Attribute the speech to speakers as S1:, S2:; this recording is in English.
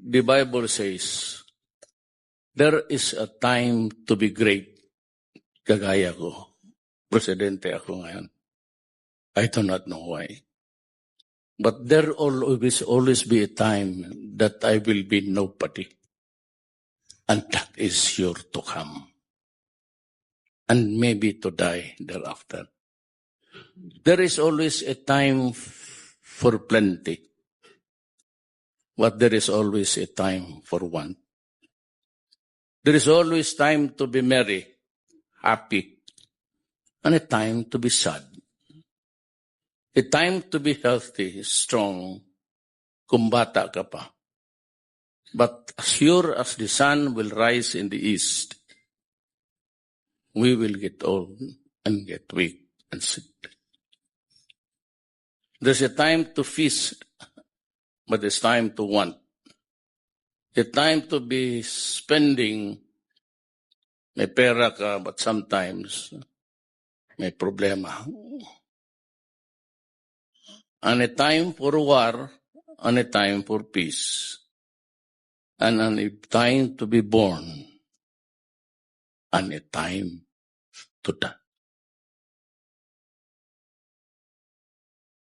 S1: the Bible says, there is a time to be great. Kagaya ko. Presidente ako ngayon. I do not know why. But there will always be a time that I will be nobody. And that is sure to come. And maybe to die thereafter. There is always a time for plenty. But there is always a time for want. There is always time to be merry, happy, and a time to be sad. A time to be healthy, strong, kung bata ka pa. But as sure as the sun will rise in the east, we will get old and get weak and sick. There's a time to feast, but there's time to want. A time to be spending, may pera ka, but sometimes may problema. And a time for war, and a time for peace. And a time to be born, and a time to die.